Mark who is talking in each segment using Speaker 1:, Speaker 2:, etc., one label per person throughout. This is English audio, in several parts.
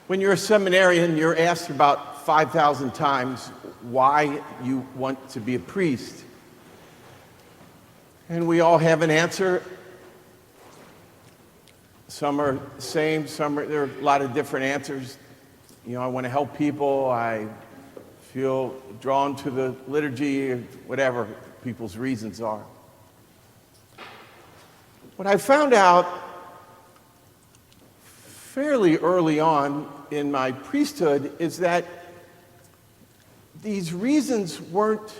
Speaker 1: When you're a seminarian, you're asked about 5,000 times why you want to be a priest. And we all have an answer. Some are the same, there are a lot of different answers. I want to help people, I feel drawn to the liturgy, or whatever people's reasons are. What I found out fairly early on in my priesthood is that these reasons weren't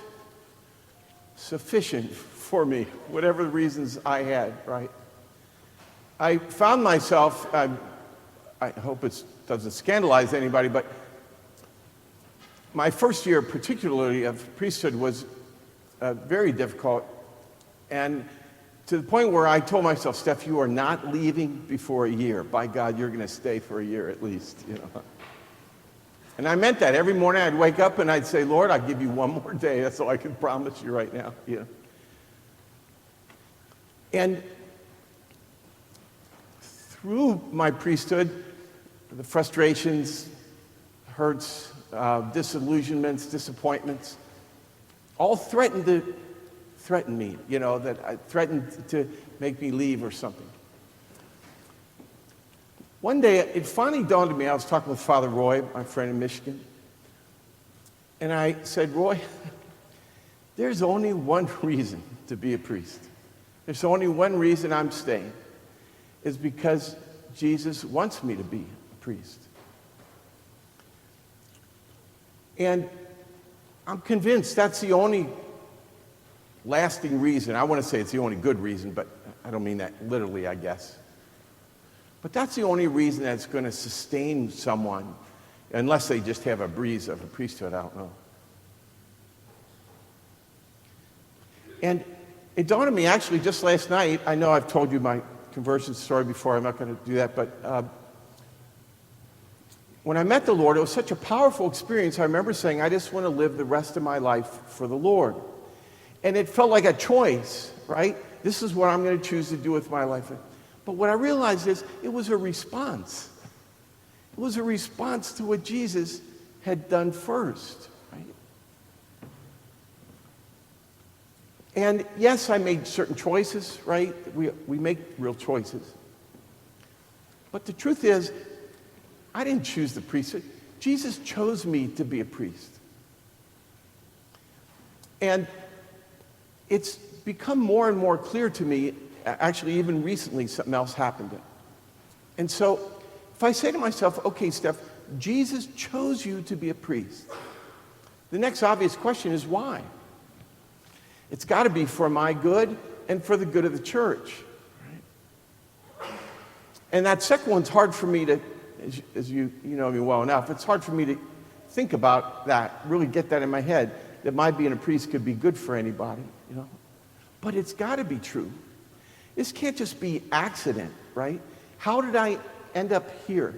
Speaker 1: sufficient for me, whatever the reasons I had, right? I found myself, I hope it doesn't scandalize anybody, but my first year particularly of priesthood was very difficult, and to the point where I told myself, Stef, you are not leaving before a year. By God, you're going to stay for a year at least, And I meant that. Every morning I'd wake up and I'd say, Lord, I'll give you one more day. That's all I can promise you right now, And through my priesthood, the frustrations, hurts, disillusionments, disappointments, all threatened me, that I threatened to make me leave or something. One day, it finally dawned on me, I was talking with Father Roy, my friend in Michigan, and I said, Roy, there's only one reason to be a priest. There's only one reason I'm staying, is because Jesus wants me to be a priest. And I'm convinced that's the only lasting reason. I want to say it's the only good reason, but I don't mean that literally, I guess. But that's the only reason that's going to sustain someone, unless they just have a breeze of a priesthood, I don't know. And it dawned on me actually just last night. I know I've told you my conversion story before, I'm not going to do that, but when I met the Lord, it was such a powerful experience. I remember saying, I just want to live the rest of my life for the Lord. And it felt like a choice, right? This is what I'm going to choose to do with my life. But what I realized is it was a response. It was a response to what Jesus had done first, right? And yes, I made certain choices, right? We make real choices. But the truth is, I didn't choose the priesthood. Jesus chose me to be a priest. And it's become more and more clear to me, actually even recently something else happened. And so if I say to myself, okay, Stef, Jesus chose you to be a priest, the next obvious question is why? It's got to be for my good and for the good of the church. Right? And that second one's hard for me to, as you know me well enough, it's hard for me to think about that, really get that in my head, that my being a priest could be good for anybody, But it's got to be true. This can't just be accident, right? How did I end up here?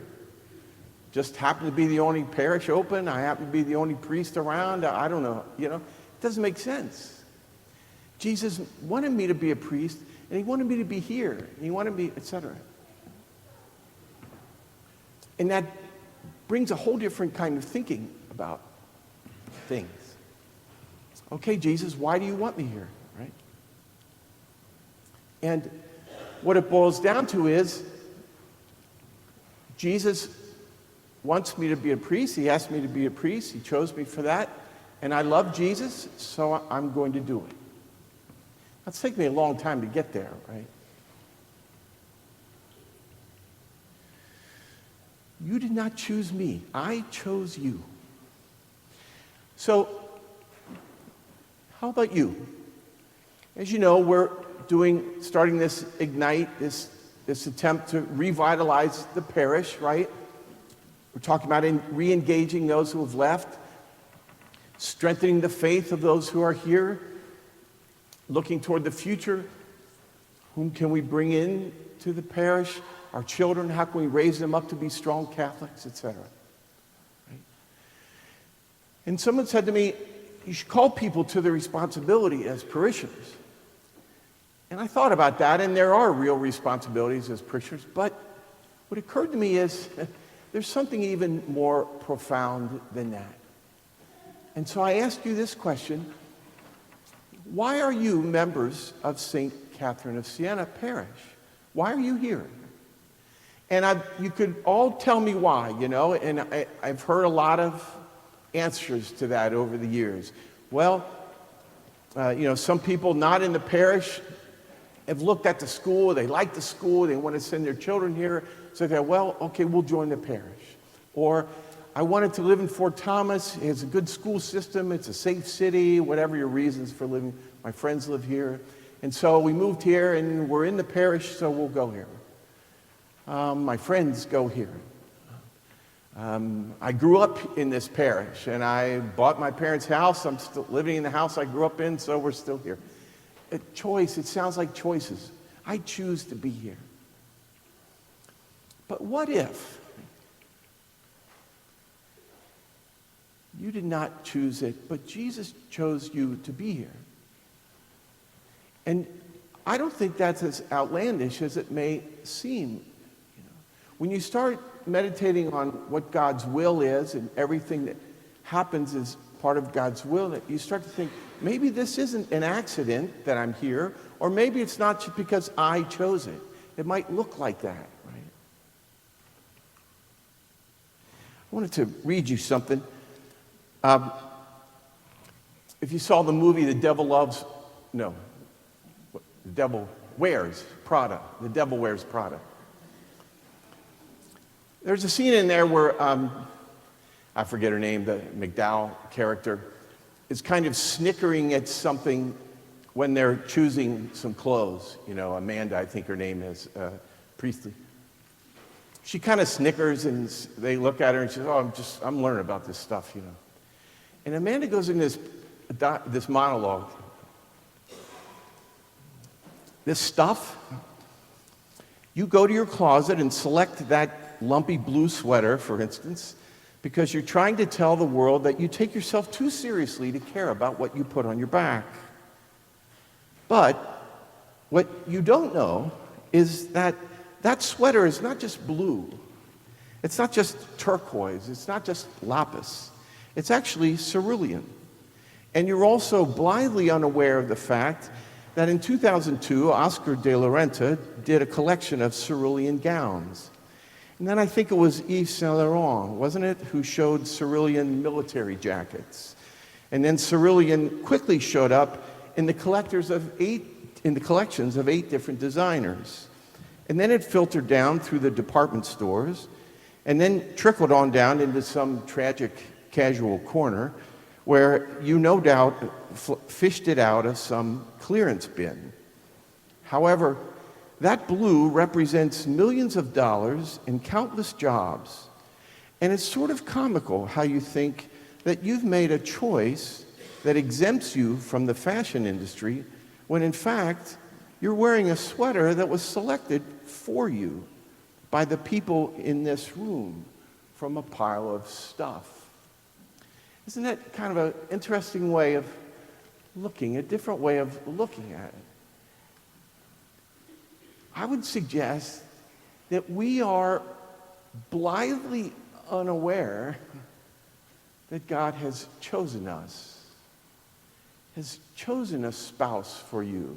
Speaker 1: Just happen to be the only parish open? I happen to be the only priest around? I don't know, It doesn't make sense. Jesus wanted me to be a priest, and he wanted me to be here, and he wanted me, etc. And that brings a whole different kind of thinking about things. Okay, Jesus, why do you want me here, right? And what it boils down to is Jesus wants me to be a priest. He asked me to be a priest. He chose me for that. And I love Jesus, so I'm going to do it. That's taken me a long time to get there, right? You did not choose me. I chose you. So, how about you? As you know, we're starting this Ignite, this attempt to revitalize the parish, right? We're talking about re-engaging those who have left, strengthening the faith of those who are here, looking toward the future. Whom can we bring in to the parish? Our children, how can we raise them up to be strong Catholics, etc. Right? And someone said to me, you should call people to their responsibility as parishioners. And I thought about that, and there are real responsibilities as parishioners, but what occurred to me is there's something even more profound than that. And so I ask you this question: why are you members of St. Catherine of Siena Parish? Why are you here? And you could all tell me why, and I've heard a lot of answers to that over the years. Well, some people not in the parish have looked at the school, they like the school, they want to send their children here, so they're, well, okay, we'll join the parish. Or, I wanted to live in Fort Thomas, it's a good school system, it's a safe city, whatever your reasons for living. My friends live here. And so we moved here, and we're in the parish, so we'll go here. My friends go here. I grew up in this parish, and I bought my parents' house. I'm still living in the house I grew up in, so we're still here. A choice, it sounds like choices. I choose to be here. But what if you did not choose it, but Jesus chose you to be here? And I don't think that's as outlandish as it may seem. When you start meditating on what God's will is and everything that happens is part of God's will, you start to think, maybe this isn't an accident that I'm here, or maybe it's not just because I chose it. It might look like that, right? I wanted to read you something. If you saw the movie The Devil Wears Prada, The Devil Wears Prada. There's a scene in there where, I forget her name, the McDowell character, is kind of snickering at something when they're choosing some clothes. Amanda, I think her name is, Priestley. She kind of snickers, and they look at her and she says, oh, I'm learning about this stuff, And Amanda goes in this monologue. This stuff, you go to your closet and select that lumpy blue sweater, for instance, because you're trying to tell the world that you take yourself too seriously to care about what you put on your back. But what you don't know is that that sweater is not just blue. It's not just turquoise. It's not just lapis. It's actually cerulean. And you're also blithely unaware of the fact that in 2002, Oscar de la Renta did a collection of cerulean gowns. And then I think it was Yves Saint Laurent, wasn't it, who showed cerulean military jackets. And then cerulean quickly showed up in the collections of 8 different designers. And then it filtered down through the department stores, and then trickled on down into some tragic casual corner where you no doubt fished it out of some clearance bin. However, that blue represents millions of dollars and countless jobs. And it's sort of comical how you think that you've made a choice that exempts you from the fashion industry when in fact you're wearing a sweater that was selected for you by the people in this room from a pile of stuff. Isn't that kind of an interesting way of looking, a different way of looking at it? I would suggest that we are blithely unaware that God has chosen us, has chosen a spouse for you,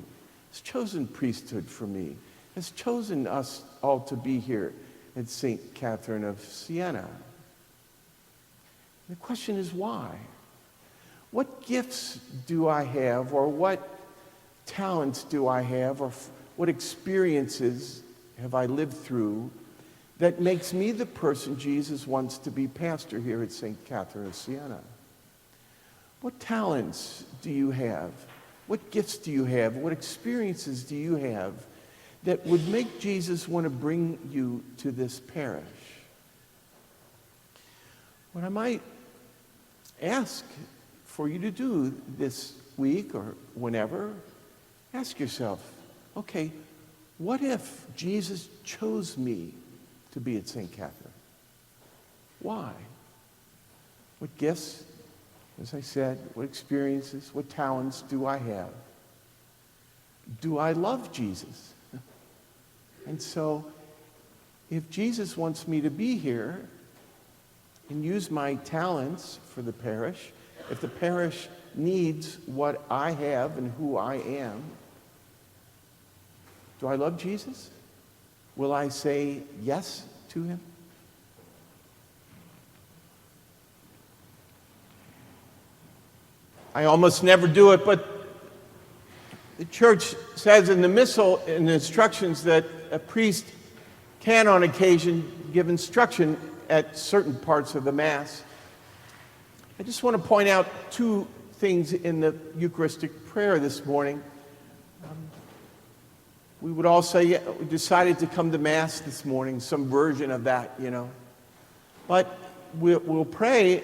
Speaker 1: has chosen priesthood for me, has chosen us all to be here at St. Catherine of Siena. The question is why? What gifts do I have, or what talents do I have, or what experiences have I lived through that makes me the person Jesus wants to be pastor here at St. Catherine of Siena? What talents do you have? What gifts do you have? What experiences do you have that would make Jesus want to bring you to this parish? What I might ask for you to do this week or whenever, ask yourself, okay, what if Jesus chose me to be at St. Catherine? Why? What gifts, as I said, what experiences, what talents do I have? Do I love Jesus? And so, if Jesus wants me to be here, and use my talents for the parish. If the parish needs what I have and who I am, do I love Jesus? Will I say yes to him? I almost never do it, but the church says in the missal, in the instructions, that a priest can on occasion give instruction at certain parts of the Mass. I just want to point out two things in the Eucharistic prayer this morning. We would all say, yeah, we decided to come to Mass this morning, some version of that, But we'll pray,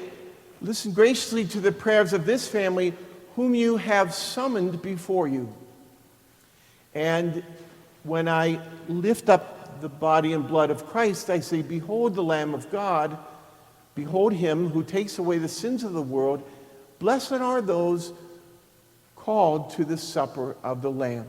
Speaker 1: listen graciously to the prayers of this family whom you have summoned before you. And when I lift up the body and blood of Christ, I say, behold the Lamb of God, behold him who takes away the sins of the world. Blessed are those called to the supper of the Lamb.